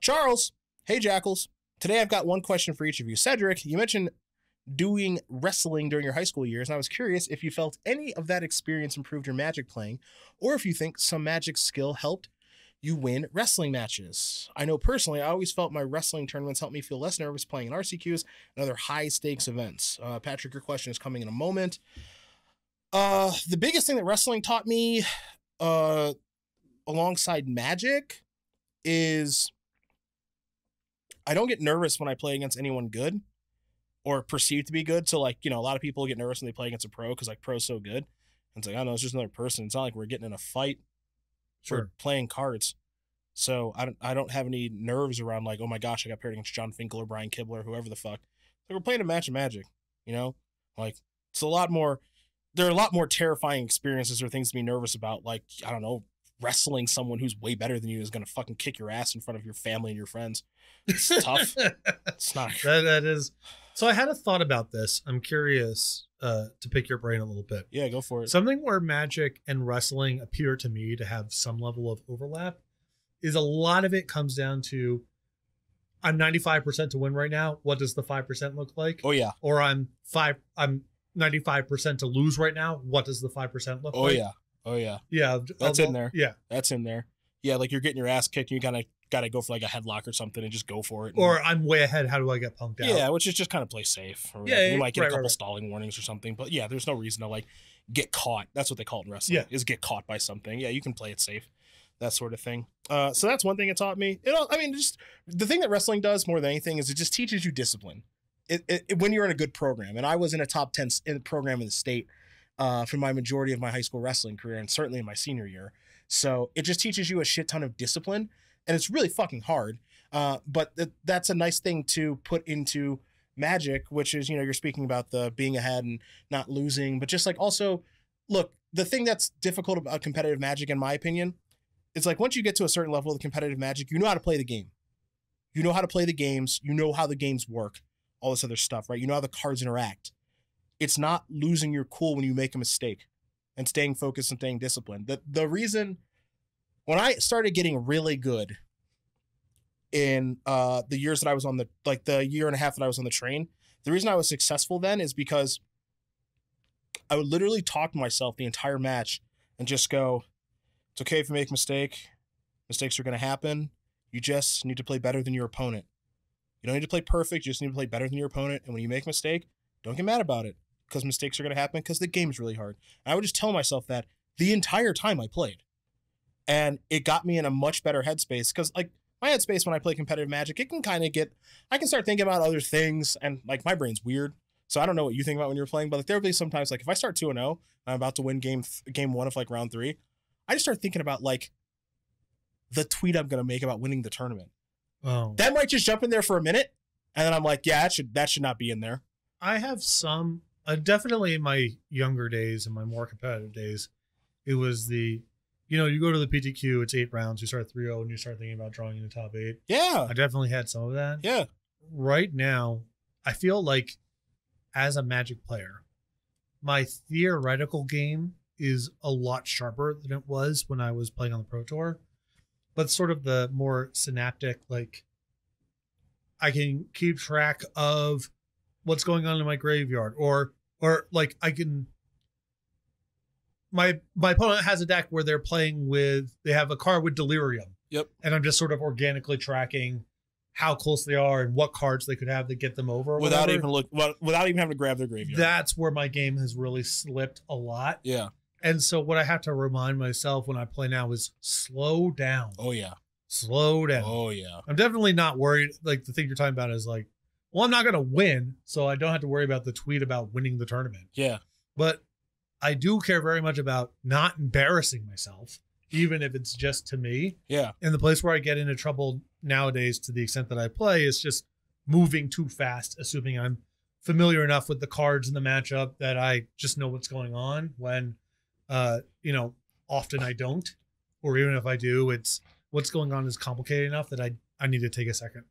Charles, hey Jackals. Today I've got one question for each of you. Cedric, you mentioned doing wrestling during your high school years, and I was curious if you felt any of that experience improved your Magic playing, or if you think some Magic skill helped you win wrestling matches. I know personally, I always felt my wrestling tournaments helped me feel less nervous playing in RCQs and other high-stakes events. Patrick, your question is coming in a moment. The biggest thing that wrestling taught me alongside Magic is I don't get nervous when I play against anyone good or perceived to be good. So, like, you know, a lot of people get nervous when they play against a pro because, like, pro's so good. And it's like, I don't know, it's just another person. It's not like we're getting in a fight. Sure. We're playing cards. So I don't have any nerves around, like, oh my gosh, I got paired against John Finkel or Brian Kibler or whoever the fuck. Like, we're playing a match of Magic, you know? Like, it's a lot more, there are a lot more terrifying experiences or things to be nervous about. Like, I don't know, wrestling someone who's way better than you is going to fucking kick your ass in front of your family and your friends. It's tough. It's not. That is. So I had a thought about this. I'm curious to pick your brain a little bit. Yeah, go for it. Something where Magic and wrestling appear to me to have some level of overlap is a lot of it comes down to I'm 95% to win right now. What does the 5% look like? Oh yeah. Or I'm 95% to lose right now. What does the 5% look like? Oh yeah. Oh yeah. Yeah. That's in there. Yeah. That's in there. Yeah, like you're getting your ass kicked and you kind of got to go for like a headlock or something and just go for it. Or I'm way ahead. How do I get punked out? Yeah, which is just kind of play safe. Or Yeah, you might get a couple right. stalling warnings or something. But yeah, there's no reason to like get caught. That's what they call it in wrestling. Yeah. Is get caught by something. Yeah, you can play it safe. That sort of thing. So that's one thing it taught me. Just the thing that wrestling does more than anything is it just teaches you discipline. When you're in a good program. And I was in a top 10 program in the state for my majority of my high school wrestling career and certainly in my senior year. So it just teaches you a shit ton of discipline and it's really fucking hard. But that's a nice thing to put into Magic, which is, you know, you're speaking about the being ahead and not losing, but just like also, look, the thing that's difficult about competitive Magic, in my opinion, it's like once you get to a certain level of competitive Magic, you know how to play the game. You know how to play the games. You know how the games work, all this other stuff, right? You know how the cards interact. It's not losing your cool when you make a mistake and staying focused and staying disciplined. The reason when I started getting really good in the years that I was on the year and a half that I was on the train, the reason I was successful then is because I would literally talk to myself the entire match and just go, it's okay if you make a mistake. Mistakes are going to happen. You just need to play better than your opponent. You don't need to play perfect. You just need to play better than your opponent. And when you make a mistake, don't get mad about it because mistakes are going to happen because the game's really hard. And I would just tell myself that the entire time I played. And it got me in a much better headspace because, like, my headspace when I play competitive Magic, it can kind of I can start thinking about other things and, like, my brain's weird. So I don't know what you think about when you're playing, but like, there'll be sometimes, like, if I start 2-0 and I'm about to win game 1 of, like, round 3, I just start thinking about, like, the tweet I'm going to make about winning the tournament. Oh. That might just jump in there for a minute, and then I'm like, yeah, that should not be in there. I have some, definitely in my younger days and my more competitive days, it was you go to the PTQ, it's 8 rounds, you start 3-0, and you start thinking about drawing in the top 8. Yeah. I definitely had some of that. Yeah. Right now, I feel like as a Magic player, my theoretical game is a lot sharper than it was when I was playing on the Pro Tour. But sort of the more synaptic, like, I can keep track of what's going on in my graveyard, or like I can. My opponent has a deck where they have a card with Delirium. Yep. And I'm just sort of organically tracking how close they are and what cards they could have to get them over. Without even having to grab their graveyard. That's where my game has really slipped a lot. Yeah. And so what I have to remind myself when I play now is slow down. Oh, yeah. Slow down. Oh, yeah. I'm definitely not worried. Like, the thing you're talking about is like, well, I'm not going to win, so I don't have to worry about the tweet about winning the tournament. Yeah. But I do care very much about not embarrassing myself, even if it's just to me. Yeah. And the place where I get into trouble nowadays, to the extent that I play, is just moving too fast, assuming I'm familiar enough with the cards in the matchup that I just know what's going on when, often I don't. Or even if I do, it's what's going on is complicated enough that I need to take a second.